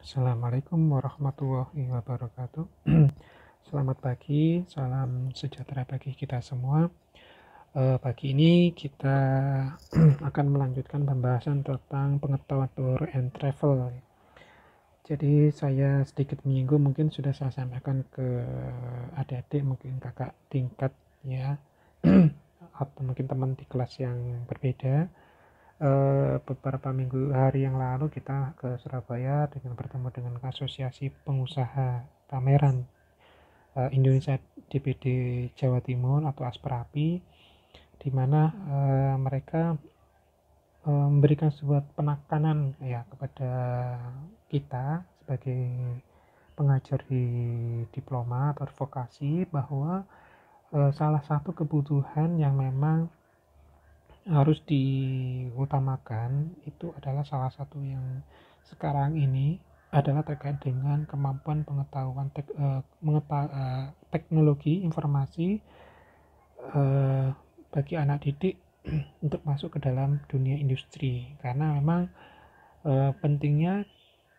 Assalamualaikum warahmatullahi wabarakatuh. Selamat pagi, salam sejahtera bagi kita semua. Pagi ini kita akan melanjutkan pembahasan tentang pengetahuan tour and travel. Jadi saya sedikit menyinggung, mungkin sudah saya sampaikan ke adik-adik, mungkin kakak tingkat ya, atau mungkin teman di kelas yang berbeda. Beberapa hari yang lalu kita ke Surabaya dengan bertemu dengan Asosiasi Pengusaha Pameran Indonesia DPD Jawa Timur atau Asprapi, di mana mereka memberikan sebuah penekanan ya kepada kita sebagai pengajar di diploma atau vokasi, bahwa salah satu kebutuhan yang memang harus diutamakan itu adalah salah satu yang sekarang ini adalah terkait dengan kemampuan pengetahuan teknologi informasi bagi anak didik untuk masuk ke dalam dunia industri, karena memang pentingnya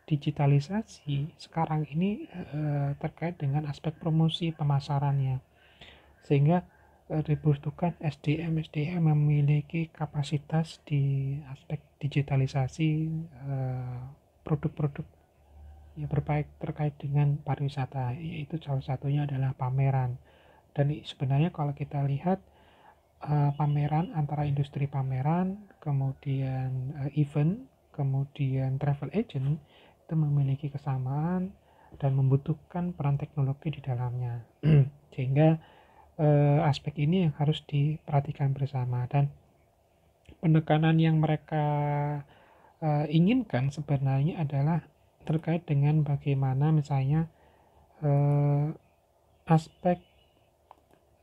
digitalisasi sekarang ini terkait dengan aspek promosi pemasarannya, sehingga dibutuhkan SDM yang memiliki kapasitas di aspek digitalisasi produk-produk yang berbaik terkait dengan pariwisata, yaitu salah satunya adalah pameran. Dan sebenarnya kalau kita lihat pameran, antara industri pameran, kemudian event, kemudian travel agent, itu memiliki kesamaan dan membutuhkan peran teknologi di dalamnya. Sehingga aspek ini yang harus diperhatikan bersama, dan penekanan yang mereka inginkan sebenarnya adalah terkait dengan bagaimana misalnya aspek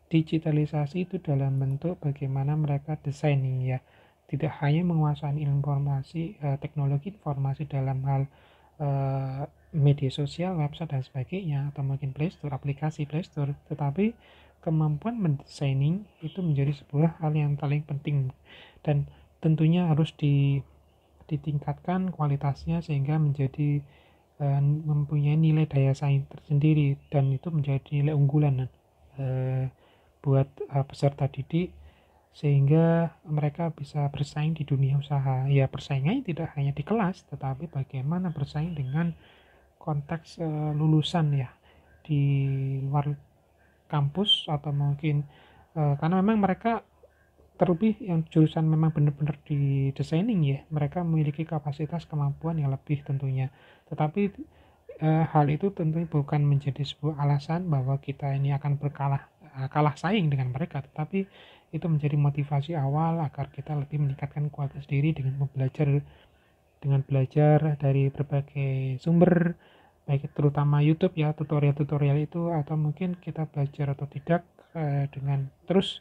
digitalisasi itu dalam bentuk bagaimana mereka designing ya, tidak hanya menguasai informasi teknologi informasi dalam hal media sosial, website dan sebagainya, atau mungkin Play Store, aplikasi Play Store, tetapi kemampuan mendesigning itu menjadi sebuah hal yang paling penting, dan tentunya harus ditingkatkan kualitasnya sehingga menjadi mempunyai nilai daya saing tersendiri, dan itu menjadi nilai unggulan buat peserta didik, sehingga mereka bisa bersaing di dunia usaha. Ya, persaingannya tidak hanya di kelas, tetapi bagaimana bersaing dengan konteks lulusan ya di luar kampus, atau mungkin karena memang mereka, terlebih yang jurusan memang benar-benar di designing ya, mereka memiliki kapasitas kemampuan yang lebih tentunya. Tetapi hal itu tentunya bukan menjadi sebuah alasan bahwa kita ini akan kalah saing dengan mereka, tetapi itu menjadi motivasi awal agar kita lebih meningkatkan kualitas diri dengan belajar dari berbagai sumber, baik terutama YouTube ya, tutorial-tutorial itu, atau mungkin kita belajar atau tidak dengan terus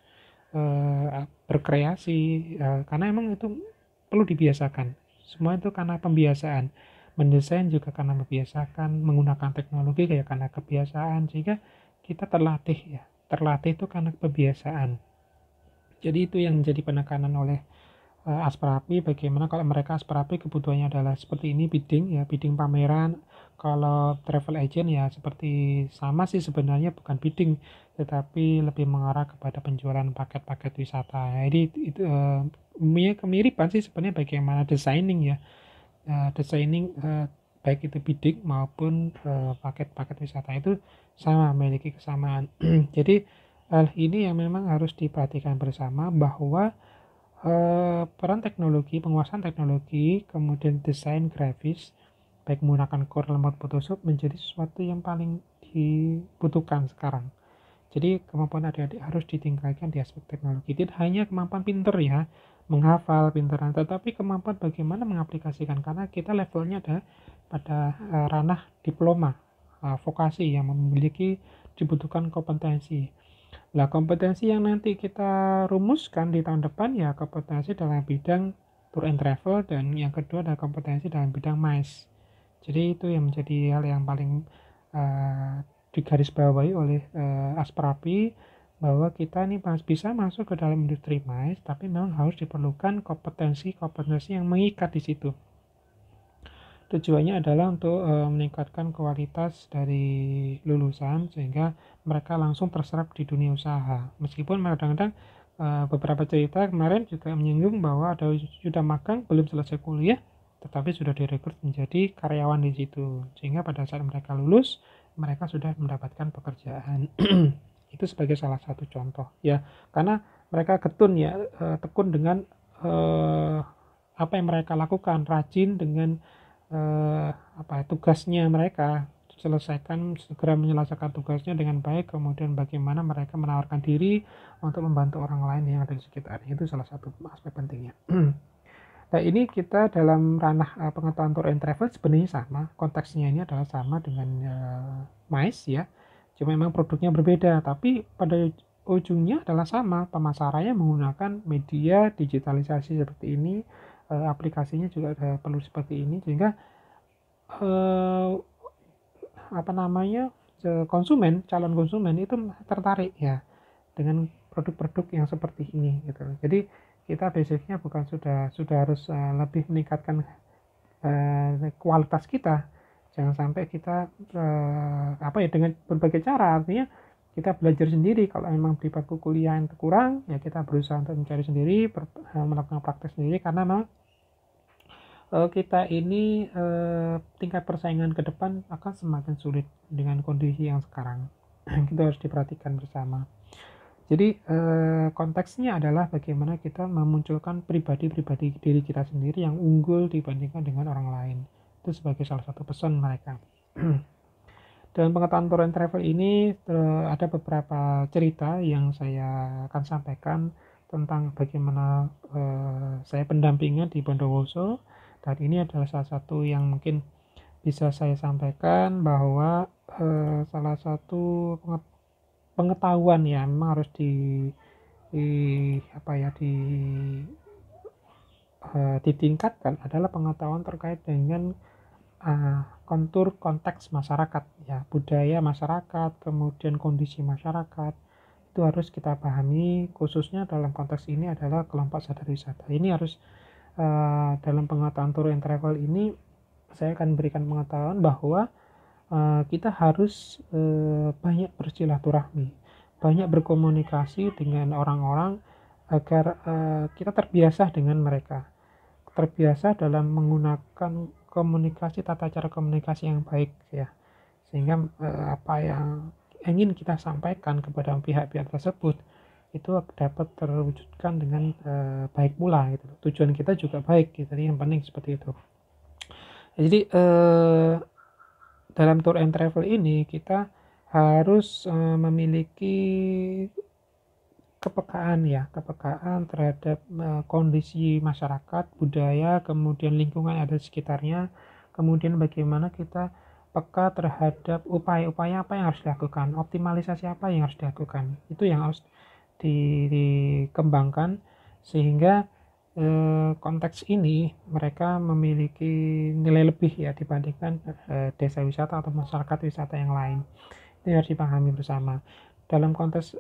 berkreasi, karena emang itu perlu dibiasakan. Semua itu karena pembiasaan. Mendesain juga karena membiasakan, menggunakan teknologi kayak karena kebiasaan, sehingga kita terlatih ya. Terlatih itu karena kebiasaan. Jadi itu yang menjadi penekanan oleh Asprapi, bagaimana kalau mereka Asprapi kebutuhannya adalah seperti ini, bidding pameran. Kalau travel agent ya seperti sama sih sebenarnya, bukan bidding tetapi lebih mengarah kepada penjualan paket-paket wisata. Jadi itu kemiripan sih sebenarnya bagaimana designing ya, designing baik itu bidding maupun paket-paket wisata itu sama, memiliki kesamaan. Jadi hal ini yang memang harus diperhatikan bersama, bahwa peran teknologi, penguasaan teknologi, kemudian desain grafis, baik menggunakan Core Lemot Photoshop, menjadi sesuatu yang paling dibutuhkan sekarang. Jadi kemampuan adik-adik harus ditingkatkan di aspek teknologi. Tidak hanya kemampuan pinter ya, menghafal pinteran, tetapi kemampuan bagaimana mengaplikasikan, karena kita levelnya ada pada ranah diploma, vokasi yang memiliki dibutuhkan kompetensi. Nah, kompetensi yang nanti kita rumuskan di tahun depan ya kompetensi dalam bidang tour and travel, dan yang kedua adalah kompetensi dalam bidang MICE. Jadi itu yang menjadi hal yang paling digarisbawahi oleh Asprapi, bahwa kita ini bisa masuk ke dalam industri MICE, tapi memang harus diperlukan kompetensi yang mengikat di situ. Tujuannya adalah untuk meningkatkan kualitas dari lulusan sehingga mereka langsung terserap di dunia usaha. Meskipun kadang-kadang beberapa cerita kemarin juga menyinggung bahwa ada sudah magang belum selesai kuliah tetapi sudah direkrut menjadi karyawan di situ, sehingga pada saat mereka lulus mereka sudah mendapatkan pekerjaan. Itu sebagai salah satu contoh ya, karena mereka getun ya, tekun dengan eh, apa yang mereka lakukan, rajin dengan tugasnya mereka, segera menyelesaikan tugasnya dengan baik, kemudian bagaimana mereka menawarkan diri untuk membantu orang lain yang ada di sekitarnya. Itu salah satu aspek pentingnya. Nah, ini kita dalam ranah pengetahuan tour and travel sebenarnya sama, konteksnya ini adalah sama dengan MICE ya, cuma memang produknya berbeda, tapi pada ujungnya adalah sama, pemasarannya menggunakan media digitalisasi seperti ini, aplikasinya juga perlu seperti ini, sehingga eh, calon konsumen itu tertarik ya dengan produk-produk yang seperti ini gitu. Jadi kita basicnya bukan sudah harus lebih meningkatkan kualitas kita, jangan sampai kita dengan berbagai cara, artinya kita belajar sendiri. Kalau memang di bangku kuliah yang kurang ya kita berusaha untuk mencari sendiri, melakukan praktek sendiri, karena memang kita ini tingkat persaingan ke depan akan semakin sulit dengan kondisi yang sekarang. Itu harus diperhatikan bersama. Jadi konteksnya adalah bagaimana kita memunculkan pribadi-pribadi diri kita sendiri yang unggul dibandingkan dengan orang lain. Itu sebagai salah satu pesan mereka. Dalam pengetahuan tour and travel ini ada beberapa cerita yang saya akan sampaikan tentang bagaimana saya pendampingan di Bondowoso, dan ini adalah salah satu yang mungkin bisa saya sampaikan bahwa salah satu pengetahuan ya memang harus ditingkatkan adalah pengetahuan terkait dengan kontur konteks masyarakat ya, budaya masyarakat, kemudian kondisi masyarakat, itu harus kita pahami, khususnya dalam konteks ini adalah kelompok sadar wisata. Ini harus dalam pengetahuan tour and travel ini saya akan berikan pengetahuan bahwa kita harus banyak bersilaturahmi, banyak berkomunikasi dengan orang-orang agar kita terbiasa dengan mereka, terbiasa dalam menggunakan komunikasi, tata cara komunikasi yang baik ya, sehingga apa yang ingin kita sampaikan kepada pihak-pihak tersebut itu dapat terwujudkan dengan baik pula gitu. Tujuan kita juga baik gitu, yang penting seperti itu. Jadi dalam tour and travel ini kita harus memiliki kepekaan terhadap kondisi masyarakat, budaya, kemudian lingkungan yang ada di sekitarnya, kemudian bagaimana kita peka terhadap upaya-upaya apa yang harus dilakukan, optimalisasi apa yang harus dilakukan. Itu yang harus dikembangkan sehingga konteks ini mereka memiliki nilai lebih ya dibandingkan desa wisata atau masyarakat wisata yang lain. Itu harus dipahami bersama. Dalam konteks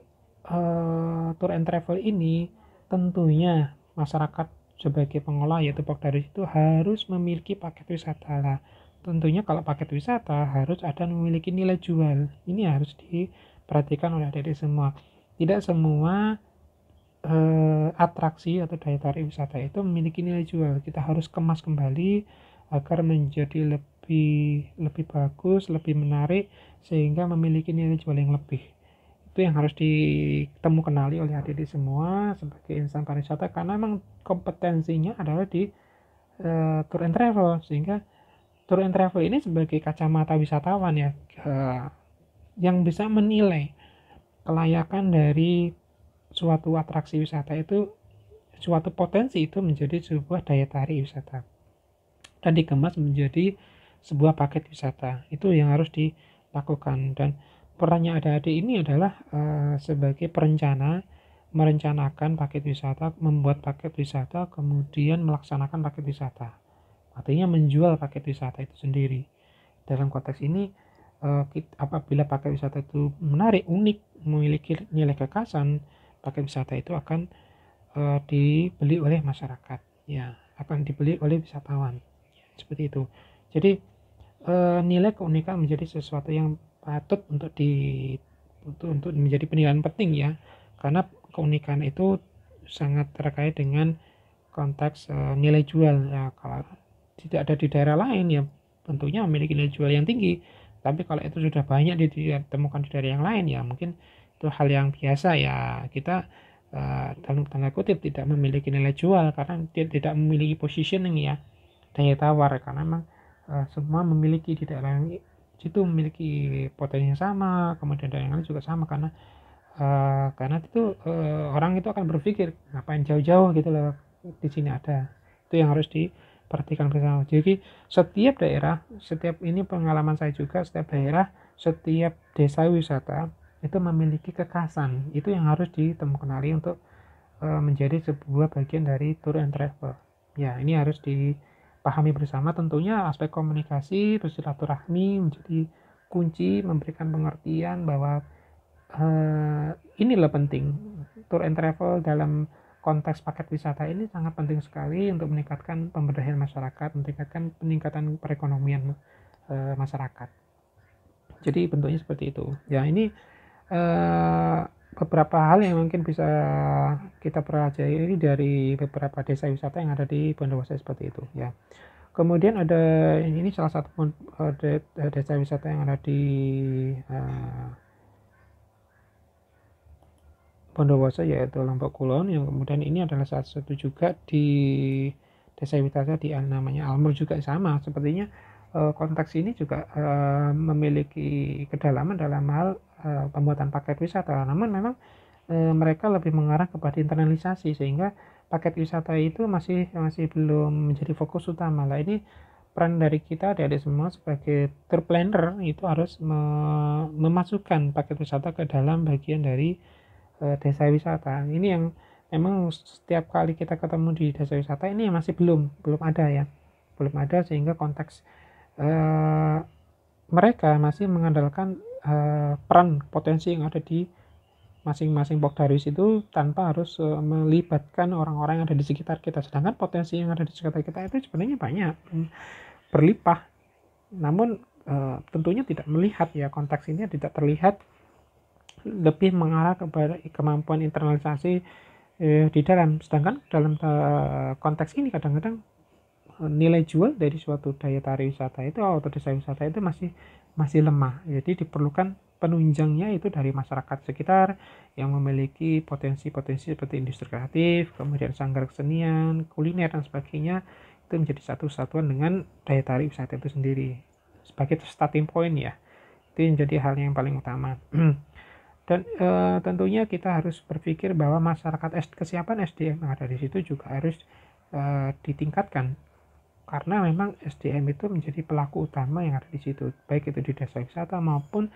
tour and travel ini tentunya masyarakat sebagai pengelola yaitu Pokdaris itu harus memiliki paket wisata lah. Tentunya kalau paket wisata harus ada memiliki nilai jual. Ini harus diperhatikan oleh adik-adik semua. Tidak semua atraksi atau daya tarik wisata itu memiliki nilai jual. Kita harus kemas kembali agar menjadi lebih bagus, lebih menarik, sehingga memiliki nilai jual yang lebih. Itu yang harus kenali oleh adik-adik semua sebagai insan pariwisata, karena memang kompetensinya adalah di tour and travel, sehingga tour and travel ini sebagai kacamata wisatawan ya, yang bisa menilai kelayakan dari suatu atraksi wisata itu, suatu potensi itu menjadi sebuah daya tarik wisata dan dikemas menjadi sebuah paket wisata. Itu yang harus dilakukan, dan perannya adik-adik ini adalah sebagai merencanakan paket wisata, membuat paket wisata, kemudian melaksanakan paket wisata, artinya menjual paket wisata itu sendiri. Dalam konteks ini apabila paket wisata itu menarik, unik, memiliki nilai kekhasan, paket wisata itu akan dibeli oleh masyarakat ya, akan dibeli oleh wisatawan ya, seperti itu. Jadi nilai keunikan menjadi sesuatu yang patut untuk menjadi penilaian penting ya, karena keunikan itu sangat terkait dengan konteks nilai jual ya. Kalau tidak ada di daerah lain ya tentunya memiliki nilai jual yang tinggi, tapi kalau itu sudah banyak ditemukan di daerah yang lain ya mungkin itu hal yang biasa ya. Kita dalam tanda kutip tidak memiliki nilai jual karena dia tidak memiliki positioning ya, daya tawar, karena memang semua memiliki di daerah yang situ memiliki potensi yang sama, kemudian daerah yang lain juga sama, karena itu orang itu akan berpikir ngapain jauh-jauh gitu loh, di sini ada. Itu yang harus diperhatikan bersama. Jadi setiap daerah, setiap ini pengalaman saya juga, setiap daerah, setiap desa wisata itu memiliki kekhasan. Itu yang harus ditemukan untuk menjadi sebuah bagian dari tour and travel ya. Ini harus dipahami bersama. Tentunya aspek komunikasi, bersilaturahmi menjadi kunci, memberikan pengertian bahwa inilah penting. Tour and travel dalam konteks paket wisata ini sangat penting sekali untuk meningkatkan pemberdayaan masyarakat, peningkatan perekonomian masyarakat. Jadi bentuknya seperti itu ya. Ini beberapa hal yang mungkin bisa kita pelajari dari beberapa desa wisata yang ada di Bondowoso seperti itu ya. Kemudian ada ini salah satu desa wisata yang ada di Bondowoso yaitu Lombok Kulon, yang kemudian ini adalah salah satu juga di desa wisata di namanya Almur juga sama sepertinya. Konteks ini juga memiliki kedalaman dalam hal pembuatan paket wisata, namun memang mereka lebih mengarah kepada internalisasi sehingga paket wisata itu masih belum menjadi fokus utama lah. Ini peran dari kita adik-adik semua sebagai tour planner itu harus memasukkan paket wisata ke dalam bagian dari desa wisata. Ini yang memang setiap kali kita ketemu di desa wisata ini masih belum ada ya, belum ada, sehingga konteks mereka masih mengandalkan peran potensi yang ada di masing-masing Pokdarwis itu tanpa harus melibatkan orang-orang yang ada di sekitar kita. Sedangkan potensi yang ada di sekitar kita itu sebenarnya banyak, berlimpah, namun tentunya tidak melihat ya, konteks ini tidak terlihat, lebih mengarah kepada kemampuan internalisasi di dalam. Sedangkan dalam konteks ini kadang-kadang nilai jual dari suatu daya tarik wisata itu atau desa wisata itu masih lemah. Jadi diperlukan penunjangnya itu dari masyarakat sekitar yang memiliki potensi-potensi seperti industri kreatif, kemudian sanggar kesenian, kuliner dan sebagainya, itu menjadi satu satuan dengan daya tarik wisata itu sendiri sebagai starting point ya. Itu yang jadi hal yang paling utama. Dan tentunya kita harus berpikir bahwa kesiapan SDM yang ada di situ juga harus ditingkatkan, karena memang SDM itu menjadi pelaku utama yang ada di situ, baik itu di desa wisata maupun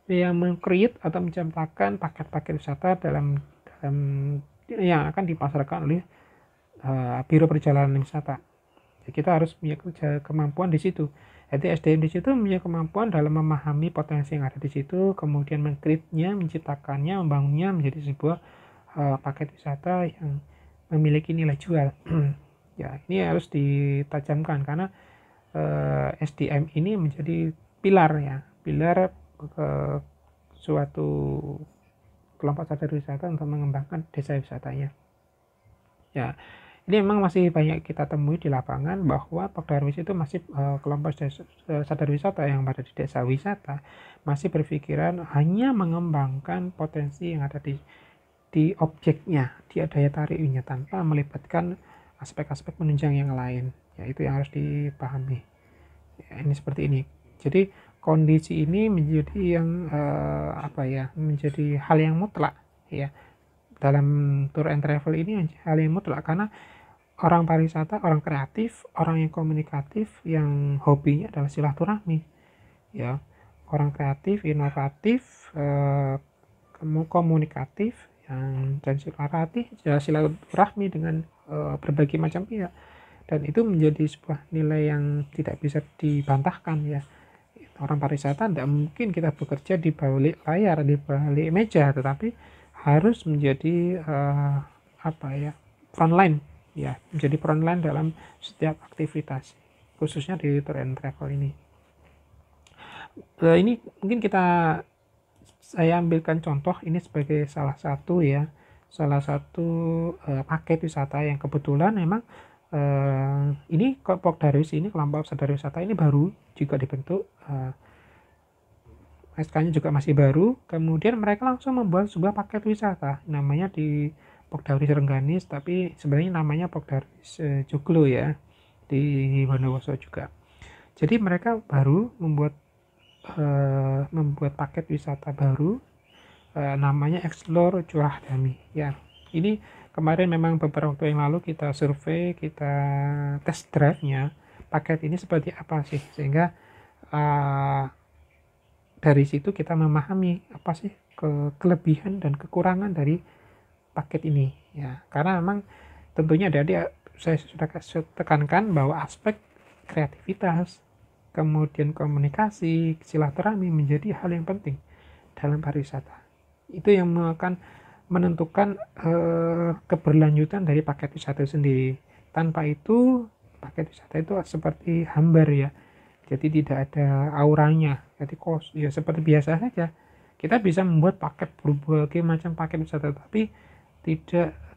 yang meng-create atau menciptakan paket-paket wisata dalam yang akan dipasarkan oleh biro perjalanan wisata. Jadi kita harus punya kemampuan di situ. Jadi SDM di situ punya kemampuan dalam memahami potensi yang ada di situ, kemudian meng-create-nya, menciptakannya, membangunnya menjadi sebuah paket wisata yang memiliki nilai jual. Ya, ini harus ditajamkan karena SDM ini menjadi pilar ke suatu kelompok sadar wisata untuk mengembangkan desa wisatanya. Ya, ini memang masih banyak kita temui di lapangan bahwa Pokdarwis itu masih kelompok sadar wisata yang ada di desa wisata masih berpikiran hanya mengembangkan potensi yang ada di objeknya, di daya tariknya, tanpa melibatkan aspek-aspek penunjang yang lain. Ya, itu yang harus dipahami. Ya, ini seperti ini. Jadi kondisi ini menjadi yang menjadi hal yang mutlak ya. Dalam tour and travel ini hal yang mutlak karena orang pariwisata, orang kreatif, orang yang komunikatif, yang hobinya adalah silaturahmi. Ya, orang kreatif, inovatif, komunikatif, dan silaturahmi dengan berbagai macam pihak, dan itu menjadi sebuah nilai yang tidak bisa dibantahkan ya. Orang pariwisata tidak mungkin kita bekerja di balik layar, di balik meja, tetapi harus menjadi frontline ya, menjadi frontline dalam setiap aktivitas. khususnya di tour and travel ini. Ini mungkin saya ambilkan contoh ini sebagai salah satu paket wisata yang kebetulan memang ini kelompok sadar wisata ini baru juga dibentuk, SK-nya juga masih baru. Kemudian mereka langsung membuat sebuah paket wisata namanya di Pokdaris Rengganis, tapi sebenarnya namanya Pokdaris Joglo ya, di Bondowoso juga. Jadi mereka baru membuat paket wisata baru, namanya Explore Curah Dami ya. Ini kemarin memang beberapa waktu yang lalu kita survei, kita test drive-nya paket ini seperti apa sih, sehingga dari situ kita memahami apa sih kelebihan dan kekurangan dari paket ini ya. Karena memang tentunya saya sudah tekankan bahwa aspek kreativitas, kemudian komunikasi, silaturahmi menjadi hal yang penting dalam pariwisata. Itu yang akan menentukan keberlanjutan dari paket wisata itu sendiri. Tanpa itu paket wisata itu seperti hambar ya, jadi tidak ada auranya. Jadi ya seperti biasa saja, kita bisa membuat berbagai macam paket wisata, tapi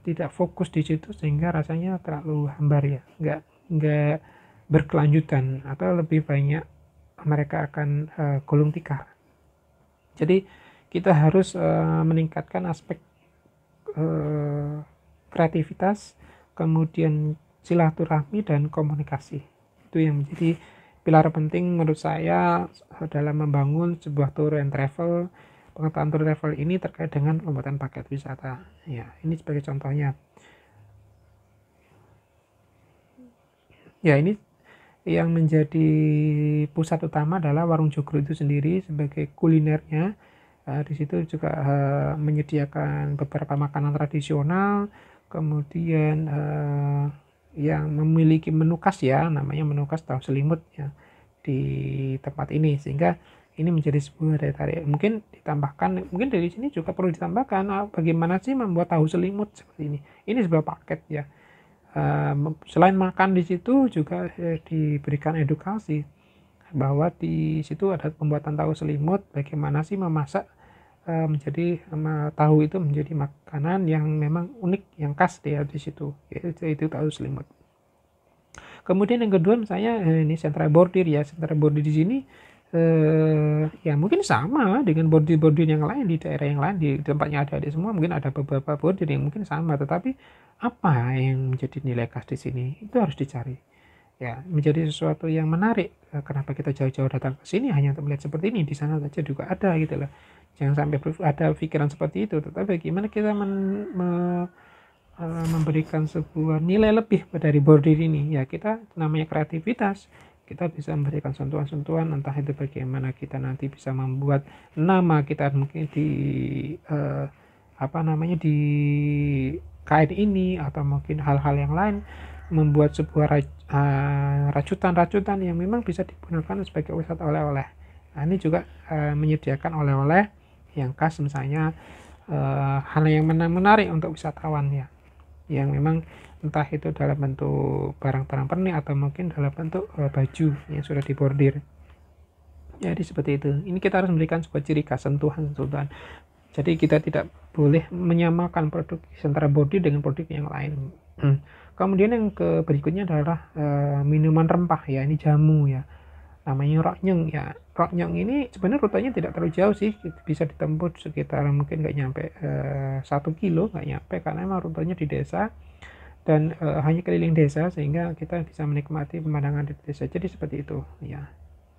tidak fokus di situ sehingga rasanya terlalu hambar ya, nggak berkelanjutan, atau lebih banyak mereka akan gulung tikar. Jadi kita harus meningkatkan aspek kreativitas, kemudian silaturahmi dan komunikasi. Itu yang menjadi pilar penting menurut saya dalam membangun sebuah tour and travel. Pengetahuan tour travel ini terkait dengan pembuatan paket wisata ya. Ini sebagai contohnya ya. Ini yang menjadi pusat utama adalah Warung Joglo itu sendiri sebagai kulinernya. Di situ juga menyediakan beberapa makanan tradisional, kemudian yang memiliki menu khas ya, namanya menu khas tahu selimut ya di tempat ini, sehingga ini menjadi sebuah daya tarik. Mungkin dari sini juga perlu ditambahkan bagaimana sih membuat tahu selimut seperti ini. Ini sebuah paket ya. Selain makan di situ juga diberikan edukasi bahwa di situ ada pembuatan tahu selimut, bagaimana sih memasak menjadi tahu itu menjadi makanan yang memang unik, yang khas di situ, yaitu tahu selimut. Kemudian yang kedua misalnya ini sentra bordir ya. Sentra bordir di sini ya mungkin sama dengan bordir-bordir yang lain di daerah yang lain, di tempatnya ada semua, mungkin ada beberapa bordir yang mungkin sama, tetapi apa yang menjadi nilai khas di sini itu harus dicari ya, menjadi sesuatu yang menarik. Kenapa kita jauh-jauh datang ke sini hanya untuk melihat seperti ini, di sana saja juga ada gitu loh. Jangan sampai ada pikiran seperti itu, tetapi bagaimana kita memberikan sebuah nilai lebih dari bordir ini ya. Kita namanya kreativitas, kita bisa memberikan sentuhan-sentuhan, entah itu bagaimana kita nanti bisa membuat nama kita mungkin di di kain ini, atau mungkin hal-hal yang lain, membuat sebuah racutan-racutan yang memang bisa digunakan sebagai wisata oleh-oleh. Nah, ini juga menyediakan oleh-oleh yang khas, misalnya hal yang menarik untuk wisatawan ya, yang memang entah itu dalam bentuk barang-barang pernik atau mungkin dalam bentuk baju yang sudah dibordir. Jadi seperti itu. Ini kita harus memberikan sebuah ciri khas, sentuhan-sentuhan. Jadi kita tidak boleh menyamakan produk sentra bordir dengan produk yang lain. Kemudian yang berikutnya adalah minuman rempah ya, ini jamu ya, namanya roknyeng ya. Roknyeng ini sebenarnya rutenya tidak terlalu jauh sih, bisa ditempuh sekitar mungkin nggak nyampe 1 kilo, nggak nyampe, karena memang rutenya di desa dan hanya keliling desa, sehingga kita bisa menikmati pemandangan di desa. Jadi seperti itu ya.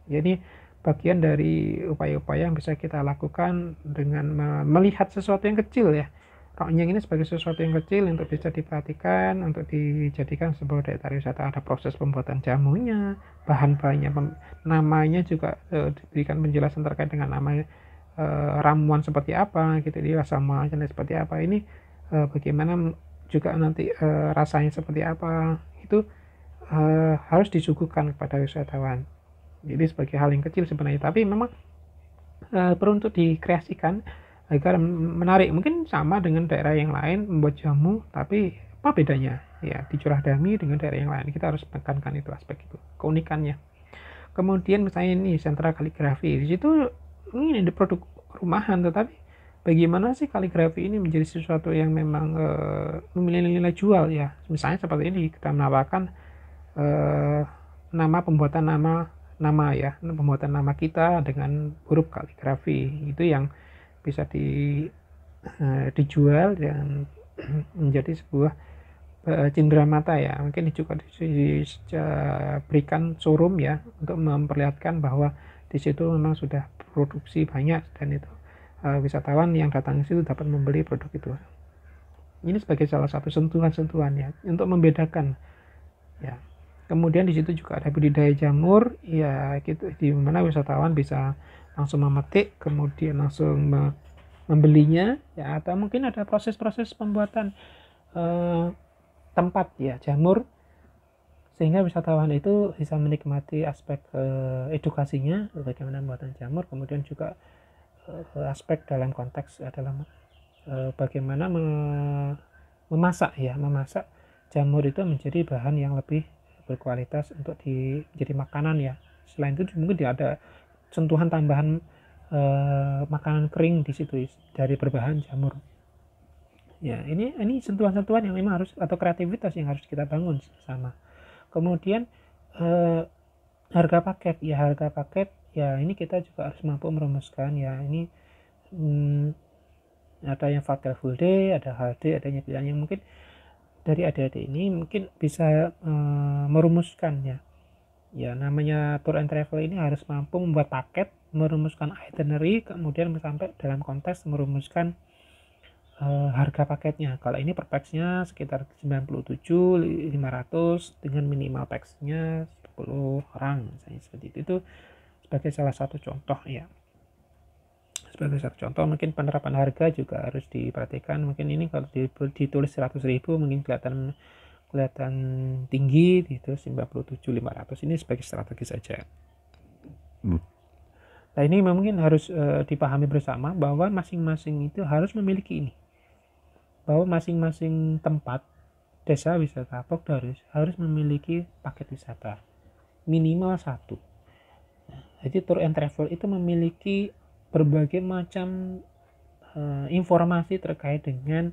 Jadi bagian dari upaya-upaya yang bisa kita lakukan dengan melihat sesuatu yang kecil ya. Roknyeng ini sebagai sesuatu yang kecil untuk bisa diperhatikan, untuk dijadikan sebuah daya tarik wisata. Ada proses pembuatan jamunya, bahan-bahannya, namanya juga diberikan penjelasan terkait dengan nama ramuan seperti apa gitu, dia sama jenis seperti apa, ini bagaimana juga nanti rasanya seperti apa, itu harus disuguhkan kepada wisatawan. Jadi sebagai hal yang kecil sebenarnya, tapi memang perlu untuk dikreasikan agar menarik. Mungkin sama dengan daerah yang lain membuat jamu, tapi apa bedanya? ya di Curah Dami dengan daerah yang lain. Kita harus menekankan itu aspek itu, keunikannya. Kemudian misalnya ini sentra kaligrafi, di situ ini di produk rumahan, tetapi bagaimana sih kaligrafi ini menjadi sesuatu yang memang memiliki nilai jual ya. Misalnya seperti ini, kita menawarkan nama pembuatan nama ya, pembuatan nama kita dengan huruf kaligrafi, itu yang bisa dijual dan menjadi sebuah cindera mata ya. Mungkin juga diberikan showroom ya, untuk memperlihatkan bahwa di situ memang sudah produksi banyak, dan itu wisatawan yang datang ke situ dapat membeli produk itu. Ini sebagai salah satu sentuhan-sentuhan ya untuk membedakan ya. Kemudian di situ juga ada budidaya jamur ya, gitu, di mana wisatawan bisa langsung memetik kemudian langsung membelinya ya, atau mungkin ada proses-proses pembuatan tempat ya jamur, sehingga wisatawan itu bisa menikmati aspek edukasinya bagaimana pembuatan jamur, kemudian juga aspek dalam konteks adalah bagaimana memasak jamur itu menjadi bahan yang lebih berkualitas untuk jadi makanan ya. Selain itu mungkin ada sentuhan tambahan makanan kering di situ dari berbahan jamur. Ya, ini sentuhan-sentuhan yang memang harus, atau kreativitas yang harus kita bangun sama. Kemudian harga paket ya, ini kita juga harus mampu merumuskan ya. Ini ada yang hotel full day, ada HD, adanya pilihan yang mungkin dari adik-adik ini mungkin bisa merumuskan ya. Ya, namanya tour and travel ini harus mampu membuat paket, merumuskan itinerary, kemudian sampai dalam konteks merumuskan harga paketnya. Kalau ini per packsnya sekitar 97.500 dengan minimal packsnya 10 orang misalnya, seperti itu sebagai salah satu contoh ya. Sebagai satu contoh, mungkin penerapan harga juga harus diperhatikan. Mungkin ini kalau ditulis 100.000 mungkin kelihatan tinggi, itu 97.500. Ini sebagai strategi saja. Nah, ini mungkin harus dipahami bersama bahwa masing-masing itu harus memiliki ini, bahwa masing-masing tempat desa wisata Pokdaris harus memiliki paket wisata minimal 1. Jadi tour and travel itu memiliki berbagai macam informasi terkait dengan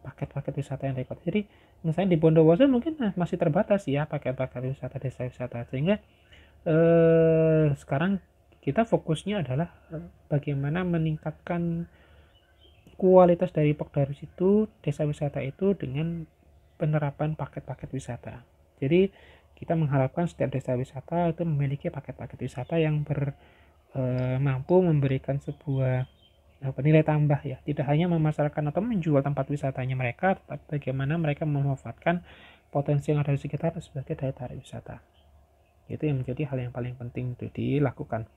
paket-paket wisata yang diikut. Jadi misalnya di Bondowoso mungkin masih terbatas ya paket-paket wisata desa wisata, sehingga sekarang kita fokusnya adalah bagaimana meningkatkan kualitas dari Pokdaris itu, desa wisata itu, dengan penerapan paket-paket wisata. Jadi kita mengharapkan setiap desa wisata itu memiliki paket-paket wisata yang mampu memberikan sebuah nilai tambah ya, tidak hanya memasarkan atau menjual tempat wisatanya mereka, tetapi bagaimana mereka memanfaatkan potensi yang ada di sekitar sebagai daya tarik wisata. Itu yang menjadi hal yang paling penting untuk dilakukan.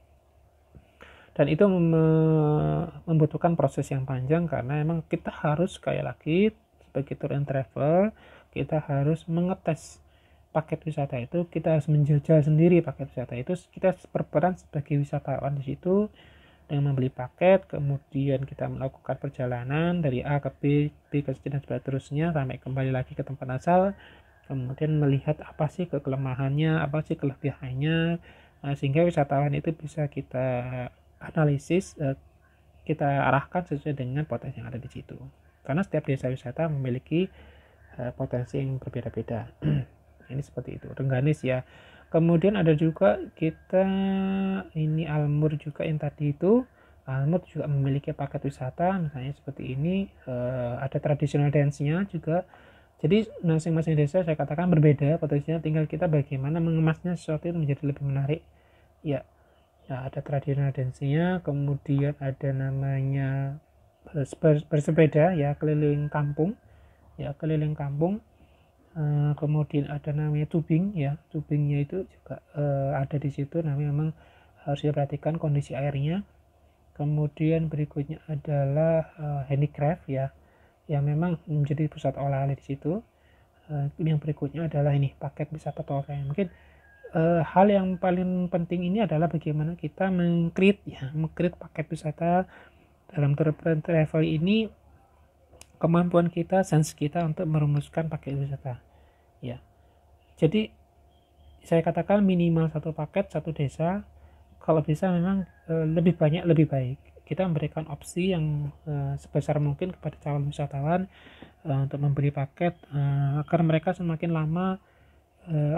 Dan itu membutuhkan proses yang panjang, karena memang kita harus, sekali lagi, sebagai tour and travel, kita harus mengetes paket wisata itu, kita harus menjajal sendiri paket wisata itu. Kita berperan sebagai wisatawan di situ dengan membeli paket, kemudian kita melakukan perjalanan dari A ke B, B ke C dan seterusnya sampai kembali lagi ke tempat asal, kemudian melihat apa sih kelemahannya, apa sih kelebihannya, sehingga wisatawan itu bisa kita analisis, kita arahkan sesuai dengan potensi yang ada di situ. Karena setiap desa wisata memiliki potensi yang berbeda-beda. Ini seperti itu. Rengganis ya. Kemudian ada juga kita ini Almur juga yang tadi itu. Almur juga memiliki paket wisata, misalnya seperti ini. Ada traditional dance-nya juga. Jadi masing-masing desa saya katakan berbeda potensinya, tinggal kita bagaimana mengemasnya sesuatu itu menjadi lebih menarik. Ya, ada traditional dance-nya, kemudian ada namanya bersepeda ya, keliling kampung. Kemudian ada namanya tubing ya, tubingnya itu juga ada di situ. Namanya memang harus diperhatikan kondisi airnya. Kemudian berikutnya adalah handicraft ya, yang memang menjadi pusat olahraga di situ. Yang berikutnya adalah ini paket wisata torrent. Mungkin hal yang paling penting ini adalah bagaimana kita mengcreate paket wisata dalam tour travel ini, kemampuan kita, sense kita untuk merumuskan paket wisata. ya. Jadi saya katakan minimal satu paket satu desa, kalau bisa memang lebih banyak lebih baik. Kita memberikan opsi yang sebesar mungkin kepada calon wisatawan untuk membeli paket agar mereka semakin lama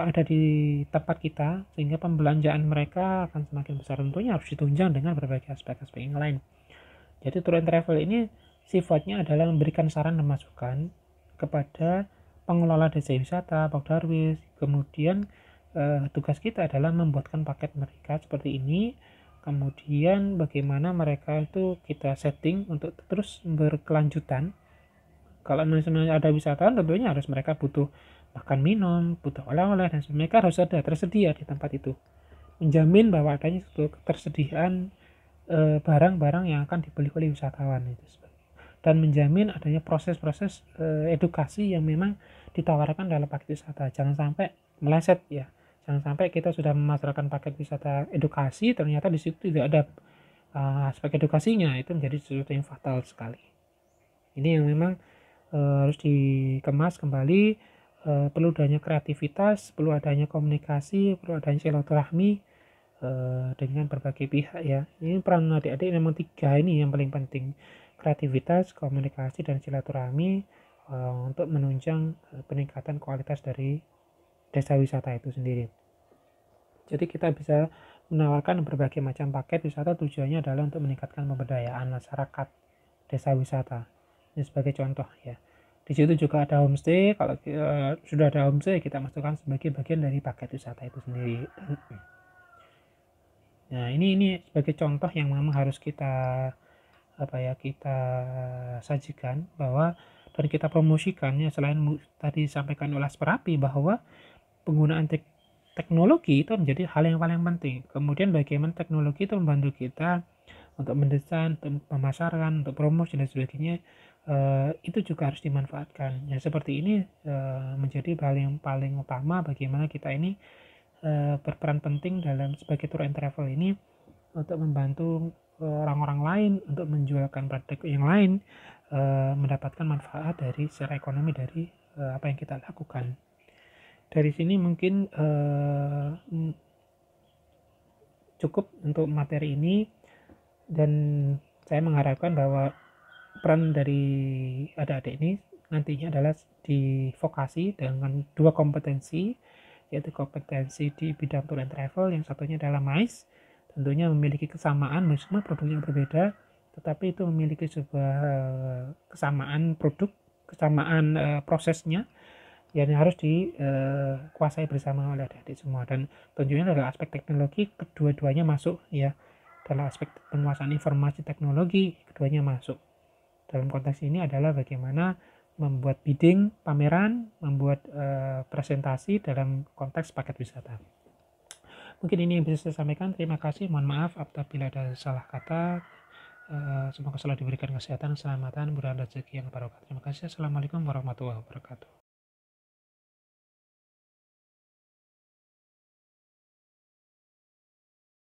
ada di tempat kita, sehingga pembelanjaan mereka akan semakin besar. Tentunya harus ditunjang dengan berbagai aspek-aspek yang lain. Jadi tour and travel ini sifatnya adalah memberikan saran dan masukan kepada pengelola desa wisata, Pak Darwis. Kemudian tugas kita adalah membuatkan paket mereka seperti ini. Kemudian bagaimana mereka itu kita setting untuk terus berkelanjutan. Kalau misalnya ada wisatawan, tentunya harus mereka butuh makan minum, butuh oleh-oleh, dan mereka harus ada tersedia di tempat itu. Menjamin bahwa adanya suatu ketersediaan barang-barang yang akan dibeli oleh wisatawan itu, dan menjamin adanya proses-proses edukasi yang memang ditawarkan dalam paket wisata. Jangan sampai meleset ya, jangan sampai kita sudah memasarkan paket wisata edukasi ternyata di situ tidak ada aspek edukasinya. Itu menjadi sesuatu yang fatal sekali. Ini yang memang harus dikemas kembali. Perlu adanya kreativitas, perlu adanya komunikasi, perlu adanya silaturahmi dengan berbagai pihak ya. Ini peran adik-adik memang 3 ini yang paling penting: kreativitas, komunikasi, dan silaturahmi untuk menunjang peningkatan kualitas dari desa wisata itu sendiri. Jadi kita bisa menawarkan berbagai macam paket wisata, tujuannya adalah untuk meningkatkan pemberdayaan masyarakat desa wisata. Ini sebagai contoh ya. Di situ juga ada homestay. Kalau sudah ada homestay, kita masukkan sebagai bagian dari paket wisata itu sendiri. Nah, ini sebagai contoh yang memang harus kita kita sajikan bahwa dan kita promosikan ya. Selain tadi disampaikan oleh Asperapi bahwa penggunaan teknologi itu menjadi hal yang paling penting. Kemudian bagaimana teknologi itu membantu kita untuk mendesain, untuk pemasaran, untuk promosi dan sebagainya, itu juga harus dimanfaatkan. Ya seperti ini menjadi hal yang paling utama bagaimana kita ini berperan penting dalam sebagai tour and travel ini untuk membantu orang-orang lain untuk menjualkan produk yang lain, mendapatkan manfaat dari secara ekonomi dari apa yang kita lakukan. Dari sini mungkin cukup untuk materi ini, dan saya mengharapkan bahwa peran dari adik-adik ini nantinya adalah di vokasi dengan 2 kompetensi, yaitu kompetensi di bidang tour and travel, yang satunya adalah MICE. Tentunya memiliki kesamaan meskipun produknya berbeda, tetapi itu memiliki sebuah kesamaan produk, kesamaan prosesnya yang harus dikuasai bersama oleh adik-adik semua. Dan tentunya adalah aspek teknologi, kedua-duanya masuk ya. Dalam aspek penguasaan informasi teknologi, keduanya masuk. Dalam konteks ini adalah bagaimana membuat bidding, pameran, membuat presentasi dalam konteks paket wisata. Mungkin ini yang bisa saya sampaikan. Terima kasih, mohon maaf apabila ada salah kata. Semoga selalu diberikan kesehatan, keselamatan, murah rezeki yang barokah. Terima kasih. Assalamualaikum warahmatullahi wabarakatuh.